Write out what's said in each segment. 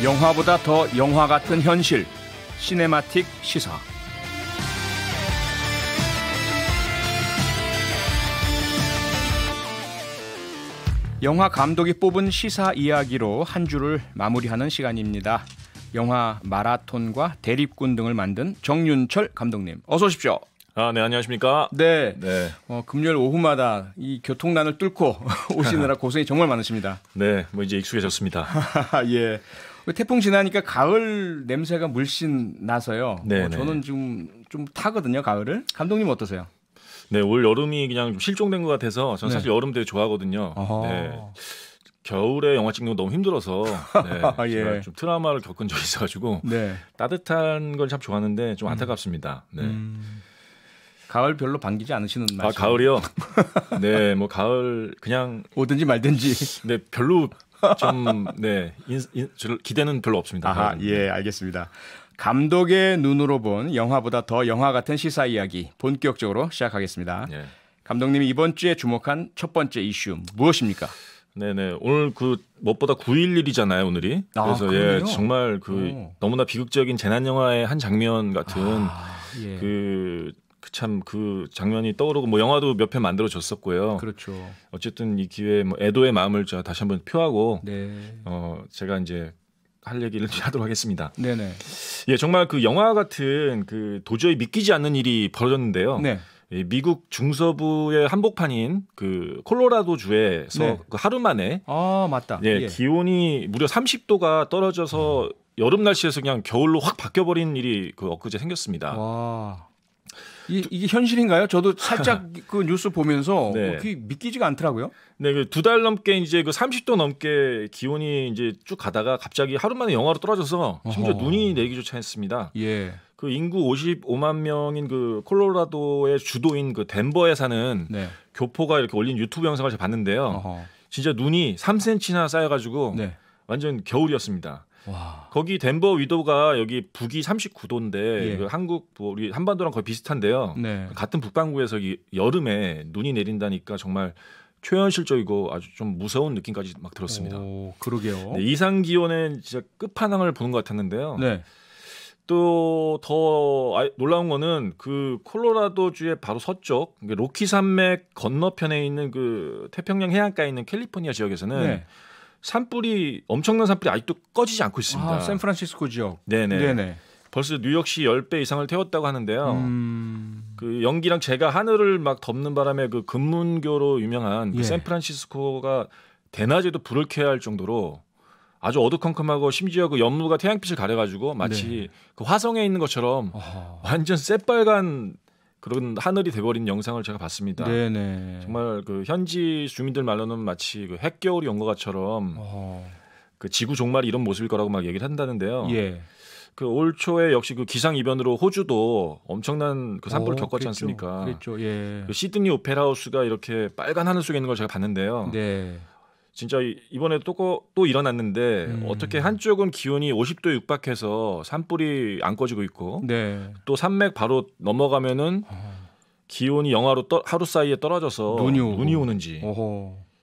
영화보다 더 영화 같은 현실, 시네마틱 시사. 영화 감독이 뽑은 시사 이야기로 한 주를 마무리하는 시간입니다. 영화 마라톤과 대립군 등을 만든 정윤철 감독님, 어서 오십시오. 네, 안녕하십니까? 네. 금요일 오후마다 이 교통난을 뚫고 오시느라 고생이 정말 많으십니다. 네, 뭐 이제 익숙해졌습니다. 예. 태풍 지나니까 가을 냄새가 물씬 나서요. 네, 저는 지금 좀 타거든요, 가을을. 감독님 어떠세요? 네, 올 여름이 그냥 좀 실종된 것 같아서 저는 사실 여름 되게 좋아하거든요. 네. 겨울에 영화 찍는 거 너무 힘들어서 네, 제가 좀 트라우마를 겪은 적이 있어가지고 따뜻한 걸 참 좋아하는데 좀 안타깝습니다. 네. 가을 별로 반기지 않으시는 말씀? 가을이요? 네, 뭐 가을 그냥 오든지 말든지. 네, 별로 좀 기대는 별로 없습니다. 예, 알겠습니다. 감독의 눈으로 본 영화보다 더 영화 같은 시사 이야기 본격적으로 시작하겠습니다. 네. 감독님이 이번 주에 주목한 첫 번째 이슈 무엇입니까? 네네, 오늘 무엇보다 9.11이잖아요, 오늘이. 그래서 정말 너무나 비극적인 재난 영화의 한 장면 같은 참 그 장면이 떠오르고 뭐 영화도 몇 편 만들어졌었고요. 그렇죠. 어쨌든 이 기회에 뭐 애도의 마음을 다시 한번 표하고 제가 이제 할 얘기를 하도록 하겠습니다. 네네. 예, 정말 그 영화 같은 도저히 믿기지 않는 일이 벌어졌는데요. 네. 미국 중서부의 한복판인 콜로라도 주에서 하루 만에 맞다. 기온이 무려 30도가 떨어져서 여름 날씨에서 그냥 겨울로 확 바뀌어버린 일이 엊그제 생겼습니다. 와. 이게 현실인가요? 저도 살짝 그 뉴스 보면서 그게 믿기지가 않더라고요. 네, 2달 넘게 이제 30도 넘게 기온이 이제 쭉 가다가 갑자기 하루 만에 영하로 떨어져서 심지어 눈이 내리기조차 했습니다. 예. 인구 55만 명인 콜로라도의 주도인 덴버에 사는 교포가 이렇게 올린 유튜브 영상을 제가 봤는데요. 진짜 눈이 3cm나 쌓여가지고 완전 겨울이었습니다. 와. 거기 덴버 위도가 여기 북위 39도인데 한국 우리 한반도랑 거의 비슷한데요. 같은 북반구에서 여름에 눈이 내린다니까 정말 초현실적이고 아주 좀 무서운 느낌까지 막 들었습니다. 그러게요. 이상 기온의 진짜 끝판왕을 보는 것 같았는데요. 또 더 놀라운 거는 콜로라도주의 바로 서쪽 로키 산맥 건너편에 있는 태평양 해안가에 있는 캘리포니아 지역에서는 산불이 엄청난 산불이 아직도 꺼지지 않고 있습니다. 샌프란시스코 지역. 네네. 벌써 뉴욕시 10배 이상을 태웠다고 하는데요. 연기랑 재가 하늘을 막 덮는 바람에 금문교로 유명한 샌프란시스코가 대낮에도 불을 켜야 할 정도로 아주 어두컴컴하고 심지어 연무가 태양빛을 가려가지고 마치 화성에 있는 것처럼 완전 새빨간 그런 하늘이 돼버린 영상을 제가 봤습니다. 네네. 정말 현지 주민들 말로는 마치 핵겨울이 온 것처럼 지구 종말이 이런 모습일 거라고 막 얘기를 한다는데요. 올 초에 역시 기상 이변으로 호주도 엄청난 산불을 겪었지 않습니까? 그렇죠. 시드니 오페라 하우스가 이렇게 빨간 하늘 속에 있는 걸 제가 봤는데요. 진짜 이번에 또 일어났는데 어떻게 한쪽은 기온이 50도에 육박해서 산불이 안 꺼지고 있고 또 산맥 바로 넘어가면은 기온이 영하로 하루 사이에 떨어져서 눈이 오는지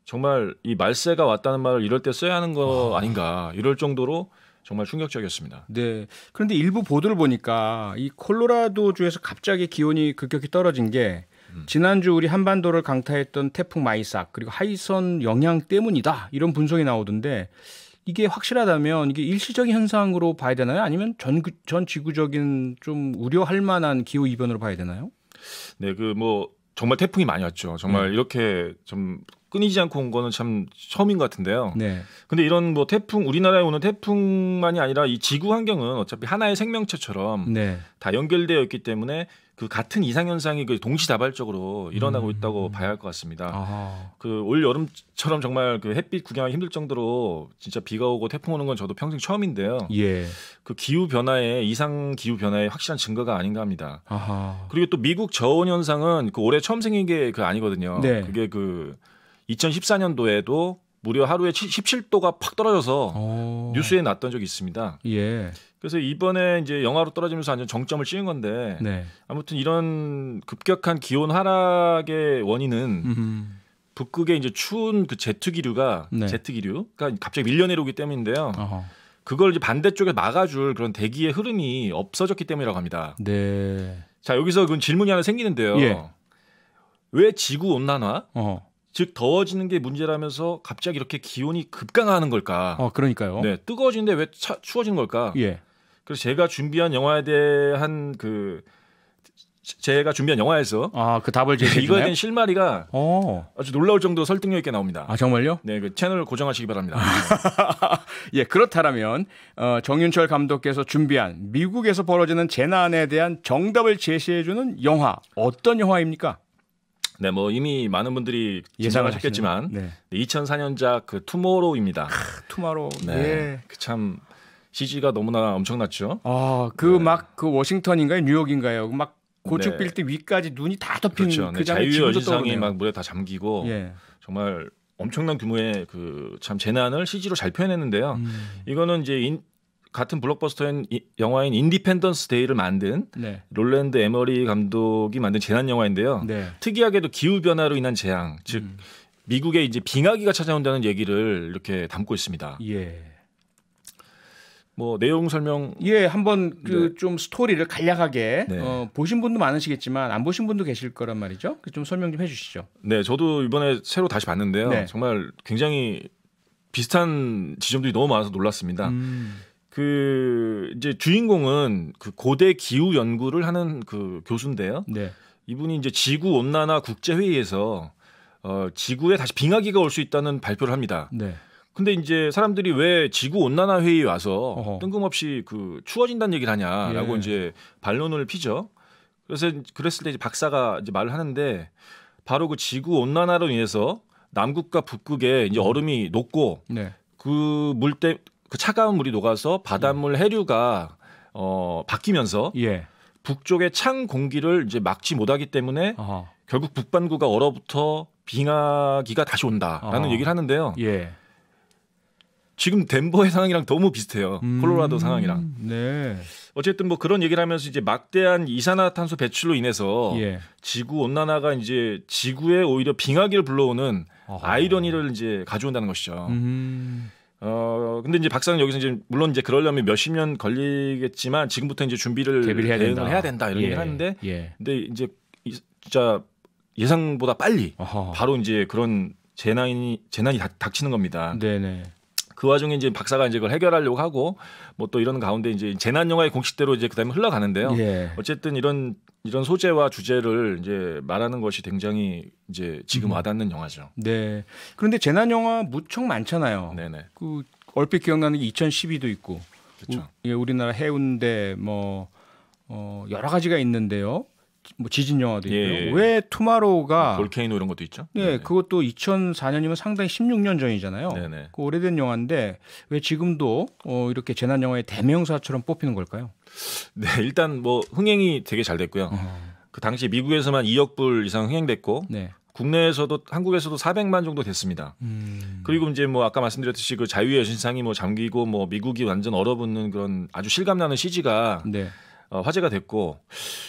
정말 이 말세가 왔다는 말을 이럴 때 써야 하는 거 아닌가 이럴 정도로 정말 충격적이었습니다. 네. 그런데 일부 보도를 보니까 이 콜로라도주에서 갑자기 기온이 급격히 떨어진 게 지난주 우리 한반도를 강타했던 태풍 마이삭 그리고 하이선 영향 때문이다 이런 분석이 나오던데 이게 확실하다면 이게 일시적인 현상으로 봐야 되나요? 아니면 전 지구적인 좀 우려할 만한 기후 이변으로 봐야 되나요? 네, 정말 태풍이 많이 왔죠. 정말 이렇게 좀 끊이지 않고 온 거는 참 처음인 것 같은데요. 근데 이런 태풍 우리나라에 오는 태풍만이 아니라 이 지구 환경은 어차피 하나의 생명체처럼 다 연결되어 있기 때문에 같은 이상 현상이 동시다발적으로 일어나고 있다고 봐야 할 것 같습니다. 올 여름처럼 정말 햇빛 구경하기 힘들 정도로 진짜 비가 오고 태풍 오는 건 저도 평생 처음인데요. 기후 변화에 이상 기후 변화의 확실한 증거가 아닌가 합니다. 그리고 또 미국 저온 현상은 올해 처음 생긴 게 아니거든요. 그게 2014년도에도 무려 하루에 17도가 팍 떨어져서 뉴스에 났던 적이 있습니다. 그래서 이번에 이제 영하로 떨어지면서 완전 정점을 찍은 건데 아무튼 이런 급격한 기온 하락의 원인은 북극의 이제 추운 제트 기류가 갑자기 밀려 내려오기 때문인데요. 그걸 이제 반대쪽에 막아줄 그런 대기의 흐름이 없어졌기 때문이라고 합니다. 네. 자, 여기서 그 질문이 하나 생기는데요. 예. 왜 지구 온난화, 즉 더워지는 게 문제라면서 갑자기 이렇게 기온이 급강하는 걸까? 그러니까요. 네, 뜨거워지는데 왜 추워지는 걸까? 예. 그래서 제가 준비한 영화에 대한 영화에서 그 답을 제시해 주나요? 이거에 대한 실마리가 아주 놀라울 정도로 설득력 있게 나옵니다. 정말요? 네, 그 채널을 고정하시기 바랍니다. 예, 그렇다면 정윤철 감독께서 준비한 미국에서 벌어지는 재난에 대한 정답을 제시해 주는 영화, 어떤 영화입니까? 네, 뭐 이미 많은 분들이 예상하셨겠지만 2004년작 그 투모로우입니다. 투모로우. 네, 예. 참 CG가 너무나 엄청났죠. 그 워싱턴인가요, 뉴욕인가요? 막 고축 빌드 위까지 눈이 다 덮인 그렇죠. 그 자유의 여신상이 막 물에 다 잠기고 정말 엄청난 규모의 그 참 재난을 CG로 잘 표현했는데요. 이거는 이제 같은 블록버스터인 영화인 인디펜던스 데이를 만든 롤랜드 에머리 감독이 만든 재난 영화인데요. 특이하게도 기후 변화로 인한 재앙, 즉 미국에 이제 빙하기가 찾아온다는 얘기를 이렇게 담고 있습니다. 예. 뭐 내용 설명 한번 좀 스토리를 간략하게 보신 분도 많으시겠지만 안 보신 분도 계실 거란 말이죠. 좀 설명 좀 해주시죠. 네, 저도 이번에 새로 다시 봤는데요. 정말 굉장히 비슷한 지점들이 너무 많아서 놀랐습니다. 그 이제 주인공은 그 고대 기후 연구를 하는 그 교수인데요. 이분이 이제 지구 온난화 국제 회의에서 지구에 다시 빙하기가 올 수 있다는 발표를 합니다. 근데 이제 사람들이 왜 지구 온난화 회의에 와서 뜬금없이 그 추워진다는 얘기를 하냐라고 이제 반론을 피죠. 그랬을 때 이제 박사가 이제 말을 하는데 바로 그 지구 온난화로 인해서 남극과 북극에 이제 얼음이 녹고 그 차가운 물이 녹아서 바닷물 해류가 바뀌면서 북쪽의 찬 공기를 이제 막지 못하기 때문에 결국 북반구가 얼어붙어 빙하기가 다시 온다라는 얘기를 하는데요. 지금 덴버의 상황이랑 너무 비슷해요. 콜로라도 상황이랑. 어쨌든 뭐 그런 얘기를 하면서 이제 막대한 이산화탄소 배출로 인해서 지구 온난화가 이제 지구에 오히려 빙하기를 불러오는 아이러니를 이제 가져온다는 것이죠. 근데 이제 박사는 여기서 이제 물론 이제 그러려면 몇십 년 걸리겠지만 지금부터 이제 대응을 해야 된다 이런 얘기를 하는데 근데 이제 진짜 예상보다 빨리 바로 이제 그런 재난이 닥치는 겁니다. 그 와중에 이제 박사가 이제 그걸 해결하려고 하고 뭐 또 이런 가운데 이제 재난 영화의 공식대로 이제 그다음에 흘러가는데요. 어쨌든 이런 소재와 주제를 이제 말하는 것이 굉장히 이제 지금 와닿는 영화죠. 그런데 재난 영화 무척 많잖아요. 그 얼핏 기억나는 게 2012도 있고, 그렇죠. 우리나라 해운대 뭐 여러 가지가 있는데요. 뭐 지진 영화도 있고요. 왜 투마로우가 볼케이노 이런 것도 있죠. 그것도 2004년이면 상당히 16년 전이잖아요. 그 오래된 영화인데 왜 지금도 이렇게 재난 영화의 대명사처럼 뽑히는 걸까요? 일단 뭐 흥행이 되게 잘 됐고요. 그 당시 미국에서만 2억 불 이상 흥행됐고 국내에서도 한국에서도 400만 정도 됐습니다. 그리고 이제 뭐 아까 말씀드렸듯이 그 자유의 여신상이 뭐 잠기고 뭐 미국이 완전 얼어붙는 그런 아주 실감나는 CG가 화제가 됐고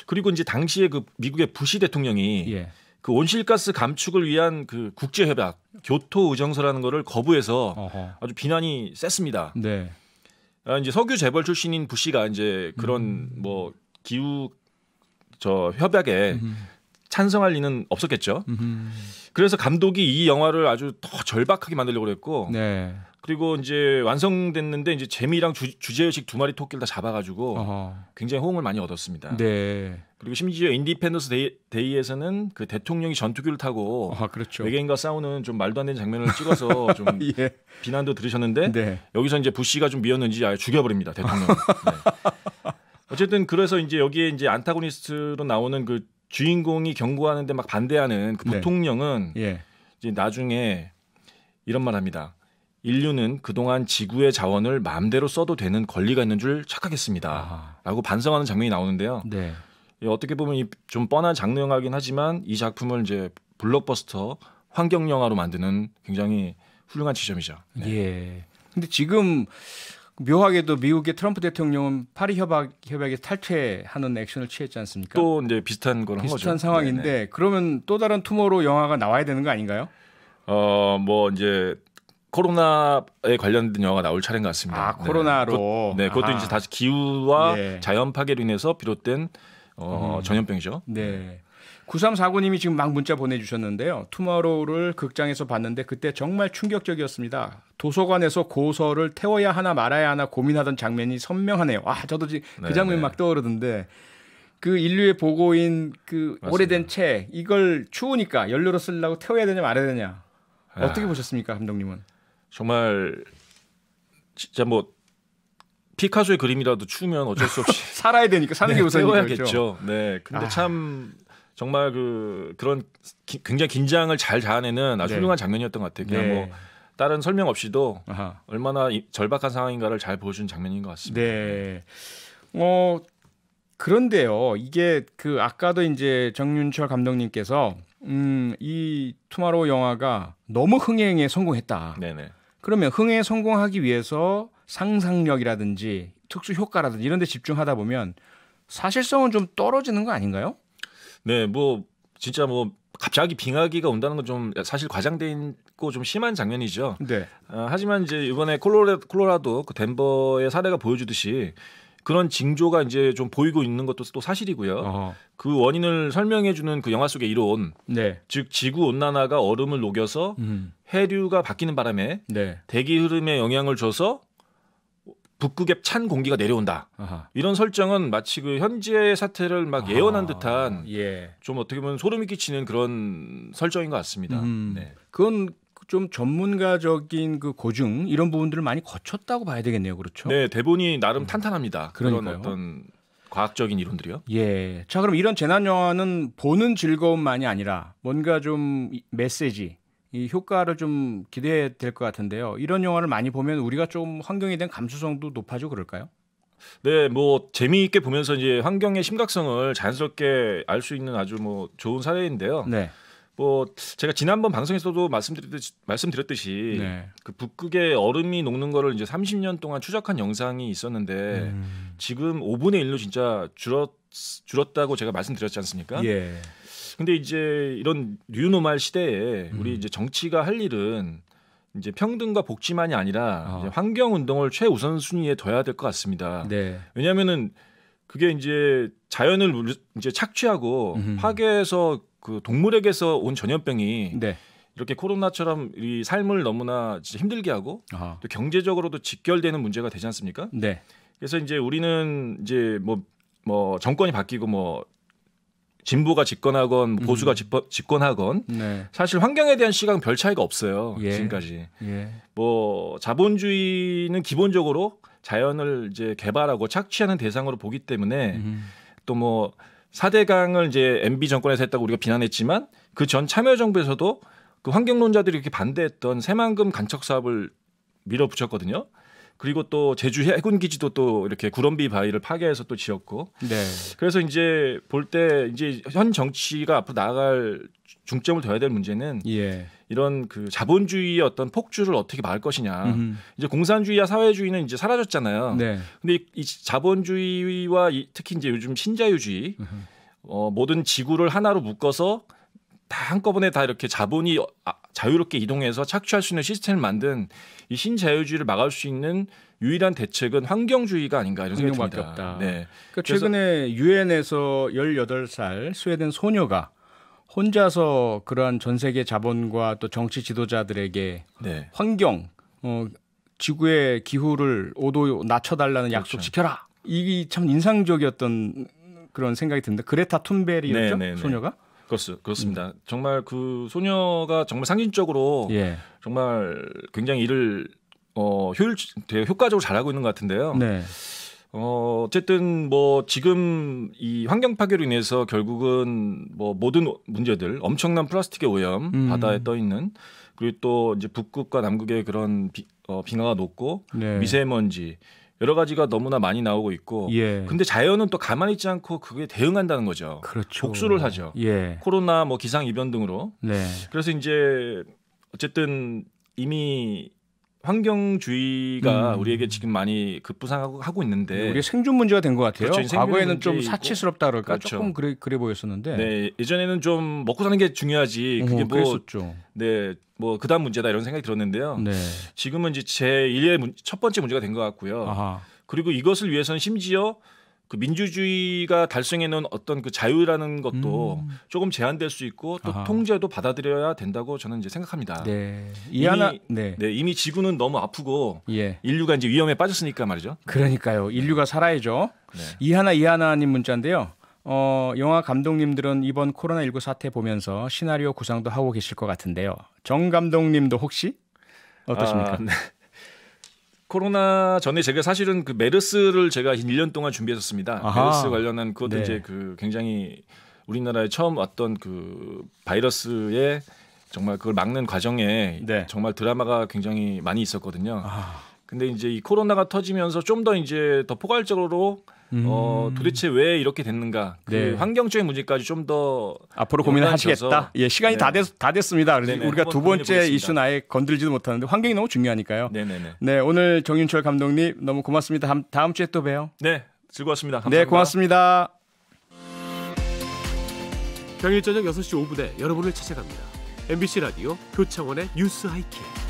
그리고 이제 당시에 그 미국의 부시 대통령이 그 온실가스 감축을 위한 그 국제 협약 교토 의정서라는 거를 거부해서 아주 비난이 셌습니다. 이제 석유 재벌 출신인 부시가 이제 그런 뭐 기후 협약에 찬성할 리는 없었겠죠. 그래서 감독이 이 영화를 아주 더 절박하게 만들려고 그랬고 그리고 이제 완성됐는데 이제 재미랑 주제의식 두 마리 토끼를 다 잡아가지고 굉장히 호응을 많이 얻었습니다. 그리고 심지어 인디펜던스 데이에서는 그 대통령이 전투기를 타고 외계인과 싸우는 좀 말도 안 되는 장면을 찍어서 좀 비난도 들으셨는데 여기서 이제 부시가 좀 미웠는지 아예 죽여버립니다 대통령. 어쨌든 그래서 이제 여기에 이제 안타고니스트로 나오는 그 주인공이 경고하는데 막 반대하는 그 부통령은 이제 나중에 이런 말합니다. 인류는 그동안 지구의 자원을 마음대로 써도 되는 권리가 있는 줄 착각했습니다. 라고 반성하는 장면이 나오는데요. 어떻게 보면 좀 뻔한 장르 영화긴 하지만 이 작품을 이제 블록버스터 환경 영화로 만드는 굉장히 훌륭한 지점이죠. 근데 지금 묘하게도 미국의 트럼프 대통령은 파리 협약에 탈퇴하는 액션을 취했지 않습니까? 또 이제 비슷한 걸 한 거죠. 비슷한 상황인데 그러면 또 다른 투모로우 영화가 나와야 되는 거 아닌가요? 뭐 이제 코로나에 관련된 영화가 나올 차례인 것 같습니다. 아, 코로나로. 네, 그것도 이제 다시 기후와 자연 파괴로 인해서 비롯된 전염병이죠. 네. 9349님이 지금 막 문자 보내주셨는데요. 투마로우를 극장에서 봤는데 그때 정말 충격적이었습니다. 도서관에서 고서를 태워야 하나 말아야 하나 고민하던 장면이 선명하네요. 저도 지금 그 장면 막 떠오르던데 그 인류의 보고인 그 맞습니다. 오래된 책 이걸 추우니까 연료로 쓰려고 태워야 되냐 말아야 되냐 어떻게 보셨습니까, 감독님은? 정말 진짜 뭐 피카소의 그림이라도 추우면 어쩔 수 없이 살아야 되니까 사는 게 우선이겠죠. 그렇죠. 네, 근데 참 정말 그런 굉장히 긴장을 잘 자아내는 아주 훌륭한 장면이었던 것 같아요. 그냥 뭐 다른 설명 없이도 얼마나 절박한 상황인가를 잘 보여준 장면인 것 같습니다. 네. 그런데요, 이게 그 아까도 이제 정윤철 감독님께서 이 투마로우 영화가 너무 흥행에 성공했다. 네네. 그러면 흥행에 성공하기 위해서 상상력이라든지 특수 효과라든지 이런 데 집중하다 보면 사실성은 좀 떨어지는 거 아닌가요? 네, 뭐 진짜 뭐 갑자기 빙하기가 온다는 건 좀 사실 과장돼 있고 좀 심한 장면이죠. 네. 하지만 이제 이번에 콜로라도 그 덴버의 사례가 보여주듯이 그런 징조가 이제 좀 보이고 있는 것도 또 사실이고요. 그 원인을 설명해주는 그 영화 속의 이론, 즉 지구 온난화가 얼음을 녹여서 해류가 바뀌는 바람에 대기 흐름에 영향을 줘서 북극의 찬 공기가 내려온다. 이런 설정은 마치 그 현재의 사태를 막 예언한 듯한 좀 어떻게 보면 소름이 끼치는 그런 설정인 것 같습니다. 네. 그건 좀 전문가적인 그 고증 이런 부분들을 많이 거쳤다고 봐야 되겠네요, 그렇죠? 네, 대본이 나름 탄탄합니다. 그러니까요. 그런 어떤 과학적인 이론들이요. 예. 자, 그럼 이런 재난 영화는 보는 즐거움만이 아니라 뭔가 좀 메시지, 이 효과를 좀 기대해야 될 것 같은데요. 이런 영화를 많이 보면 우리가 좀 환경에 대한 감수성도 높아지고 그럴까요? 네, 뭐 재미있게 보면서 이제 환경의 심각성을 자연스럽게 알 수 있는 아주 뭐 좋은 사례인데요. 네. 뭐 제가 지난번 방송에서도 말씀드렸듯이 그 북극의 얼음이 녹는 거를 이제 30년 동안 추적한 영상이 있었는데 지금 5분의 1로 진짜 줄었다고 제가 말씀드렸지 않습니까? 예. 근데 이제 이런 뉴노멀 시대에 우리 이제 정치가 할 일은 이제 평등과 복지만이 아니라 이제 환경 운동을 최우선 순위에 둬야 될 것 같습니다. 네. 왜냐하면은 그게 이제 자연을 이제 착취하고 파괴해서 그 동물에게서 온 전염병이 이렇게 코로나처럼 이 삶을 너무나 진짜 힘들게 하고 또 경제적으로도 직결되는 문제가 되지 않습니까? 네. 그래서 이제 우리는 이제 뭐 정권이 바뀌고 뭐 진보가 집권하건 보수가 집권하건 사실 환경에 대한 시각은 별 차이가 없어요. 지금까지. 뭐 자본주의는 기본적으로 자연을 이제 개발하고 착취하는 대상으로 보기 때문에 또 뭐 4대강을 이제 MB 정권에서 했다고 우리가 비난했지만 그 전 참여정부에서도 그 환경론자들이 이렇게 반대했던 새만금 간척 사업을 밀어붙였거든요. 그리고 또 제주 해군 기지도 또 이렇게 구럼비 바위를 파괴해서 또 지었고. 그래서 이제 볼 때 이제 현 정치가 앞으로 나아갈 중점을 둬야 될 문제는 이런 그 자본주의의 어떤 폭주를 어떻게 막을 것이냐. 이제 공산주의와 사회주의는 이제 사라졌잖아요. 근데 이 자본주의와 특히 이제 요즘 신자유주의 모든 지구를 하나로 묶어서 다 한꺼번에 다 이렇게 자본이 자유롭게 이동해서 착취할 수 있는 시스템을 만든 이 신자유주의를 막을 수 있는 유일한 대책은 환경주의가 아닌가 이런 생각이 듭니다. 없다. 그러니까 최근에 유엔에서 18살 스웨덴 소녀가 혼자서 그러한 전 세계 자본과 또 정치 지도자들에게 환경, 지구의 기후를 5도 낮춰달라는 약속 지켜라. 이게 참 인상적이었던 그런 생각이 드는데 그레타 툰베리였죠, 소녀가? 그렇습니다. 정말 그 소녀가 정말 상징적으로 정말 굉장히 일을 되게 효과적으로 잘하고 있는 것 같은데요. 어쨌든 뭐 지금 이 환경 파괴로 인해서 결국은 뭐 모든 문제들 엄청난 플라스틱의 오염 바다에 떠 있는 그리고 또 이제 북극과 남극의 그런 빙하가 녹고 미세먼지 여러 가지가 너무나 많이 나오고 있고 근데 자연은 또 가만히 있지 않고 그게 대응한다는 거죠. 복수를 하죠. 코로나 뭐 기상 이변 등으로. 그래서 이제 어쨌든 이미 환경주의가 우리에게 지금 많이 급부상하고 있는데 우리 생존 문제가 된 것 같아요. 그렇죠, 과거에는 좀 사치스럽다 그럴까 그렇죠. 조금 그래 보였었는데. 네, 예전에는 좀 먹고 사는 게 중요하지. 그게 뭐 그랬었죠. 네, 뭐 그다음 문제다 이런 생각이 들었는데요. 네. 지금은 이제 제1의 첫 번째 문제가 된 것 같고요. 아하. 그리고 이것을 위해서는 심지어 그 민주주의가 달성해놓은 어떤 그 자유라는 것도 조금 제한될 수 있고 또 통제도 받아들여야 된다고 저는 이제 생각합니다. 네. 이미 지구는 너무 아프고 예. 인류가 이제 위험에 빠졌으니까 말이죠. 그러니까요. 인류가 살아야죠. 네. 이하나님 문자인데요. 영화 감독님들은 이번 코로나19 사태 보면서 시나리오 구상도 하고 계실 것 같은데요. 정 감독님도 혹시 어떠십니까? 네. 코로나 전에 제가 사실은 그 메르스를 제가 1년 동안 준비했었습니다. 메르스 관련한 그것도 이제 그 굉장히 우리나라에 처음 왔던 그 바이러스의 정말 그걸 막는 과정에 정말 드라마가 굉장히 많이 있었거든요. 근데 이제 이 코로나가 터지면서 좀 더 이제 더 포괄적으로 도대체 왜 이렇게 됐는가 그 환경적인 문제까지 좀 더 앞으로 고민을 하시겠다. 예, 시간이 다 됐습니다. 그래서 우리가 두 번째 이슈는 아예 건들지도 못하는데 환경이 너무 중요하니까요. 네, 오늘 정윤철 감독님 너무 고맙습니다. 다음 주에 또 봬요. 네, 즐거웠습니다. 감사합니다. 네, 고맙습니다. 평일 저녁 6시 5분에 여러분을 찾아갑니다. MBC 라디오 표창원의 뉴스 하이킥.